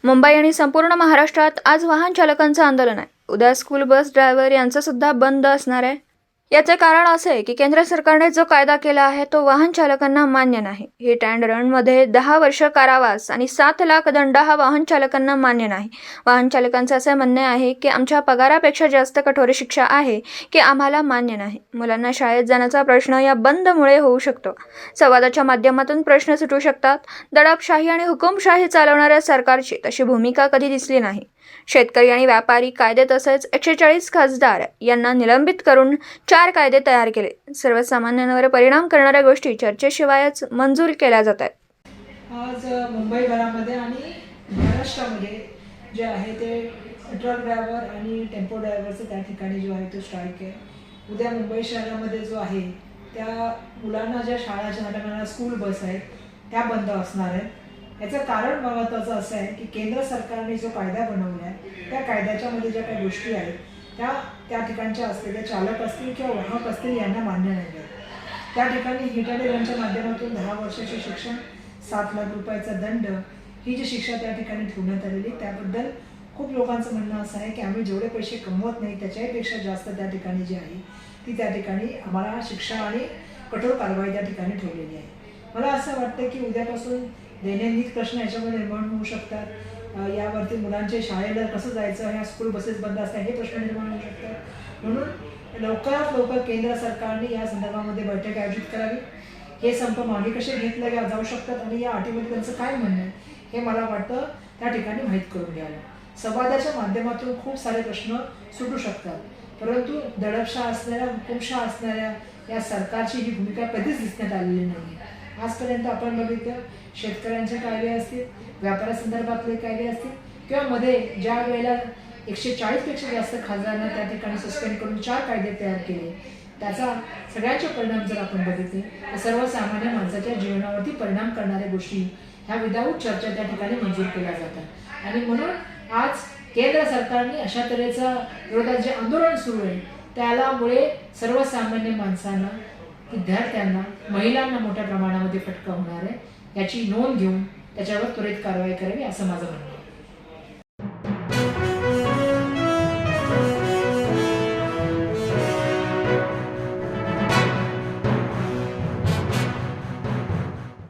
मुंबई आणि संपूर्ण महाराष्ट्रात आज वाहन चालकांचं आंदोलन आहे. उद्या स्कूल बस ड्रायव्हर यांचं सुद्धा बंद असणार आहे. याचे कारण असे आहे की केंद्र सरकारने जो कायदा केला आहे तो वाहन चालकांना मान्य नाही. हिट अँड रनमध्ये 10 वर्ष कारावास आणि 7 लाख दंड हा वाहन चालकांना मान्य नाही. वाहन चालकांचे असे म्हणणे आहे की आमच्या पगारापेक्षा जास्त कठोर शिक्षा आहे की आम्हाला मान्य नाही. मुलांना शाळेत जाण्याचा प्रश्न या बंदमुळे होऊ शकतो. संवादाच्या माध्यमातून प्रश्न सुटू शकतात. दडपशाही आणि हुकुमशाही चालवणाऱ्या सरकारची तशी भूमिका कधी दिसली नाही. शेतकरी आणि व्यापारी कायदे तसेच 140 खासदार यांना निलंबित करून 4 कायदे तयार केले. सर्वसामान्यांवर परिणाम करणाऱ्या गोष्टी चर्चेशिवायच मंजूर केल्या जात आहेत. आज मुंबईभरामध्ये आणि महाराष्ट्रामध्ये जे आहे ते ट्रक ड्रायव्हर आणि टेम्पो ड्रायव्हरचं त्या ठिकाणी जो आहे तो स्ट्राईक आहे. उद्या मुंबई शहरामध्ये जो आहे त्या मुलांना ज्या शाळाच्या नाटकांना स्कूल बस आहेत त्या बंद असणार आहेत. याचं कारण महत्त्वाचं असं आहे की केंद्र सरकारने जो कायदा बनवला आहे त्या कायद्याच्यामध्ये ज्या काही गोष्टी आहेत त्या ठिकाणच्या असलेले चालक असतील किंवा वाहक असतील यांना मान्य नाही आहे. त्या ठिकाणी हिट अँड रनच्या माध्यमातून 10 वर्षाचे शिक्षण, 7 लाख रुपयाचा दंड ही जी शिक्षा त्या ठिकाणी ठेवण्यात आलेली त्याबद्दल खूप लोकांचं म्हणणं असं आहे की आम्ही जेवढे पैसे कमवत नाही त्याच्याहीपेक्षा जास्त त्या ठिकाणी जी आहे ती त्या ठिकाणी आम्हाला शिक्षा आणि कठोर कारवाई त्या ठिकाणी ठेवलेली आहे. मला असं वाटतं की उद्यापासून दैनंदिन प्रश्न याच्यामध्ये निर्माण होऊ शकतात. यावरती मुलांचे शाळेला कसं जायचं, ह्या स्कूल बसेस बंद असतात हे प्रश्न निर्माण होऊ शकतात. म्हणून लवकरात लवकर केंद्र सरकारने या संदर्भामध्ये बैठक आयोजित करावी. हे संप मागे कसे घेतले जाऊ शकतात आणि या अटीमध्ये त्यांचं काय म्हणणं आहे हे मला वाटतं त्या ठिकाणी माहीत करून घ्यावं. संवादाच्या माध्यमातून खूप सारे प्रश्न सुटू शकतात, परंतु दडपशाह असणाऱ्या, हुकुमशाह असणाऱ्या या सरकारची ही भूमिका कधीच दिसण्यात आलेली नाही. आजपर्यंत आपण बघितलं शेतकऱ्यांचे कायदे असतील, व्यापारासंदर्भातले कायदे असतील किंवा मध्ये ज्या वेळेला 140पेक्षा जास्त खासदारांना त्या ठिकाणी सस्पेंड करून 4 कायदे तयार केले, त्याचा सगळ्यांचे परिणाम जर आपण बघितले तर सर्वसामान्य माणसाच्या जीवनावरती परिणाम करणाऱ्या गोष्टी ह्या विदाऊट चर्चा त्या ठिकाणी मंजूर केल्या जातात. आणि म्हणून आज केंद्र सरकारने अशा तऱ्हेचा विरोधात जे आंदोलन सुरू आहे त्यामुळे सर्वसामान्य माणसांना, विद्यार्थ्यांना, महिलांना मोठ्या प्रमाणामध्ये फटका होणार आहे. याची नोंद घेऊन त्याच्यावर त्वरित कारवाई करावी असं माझं म्हणणं आहे.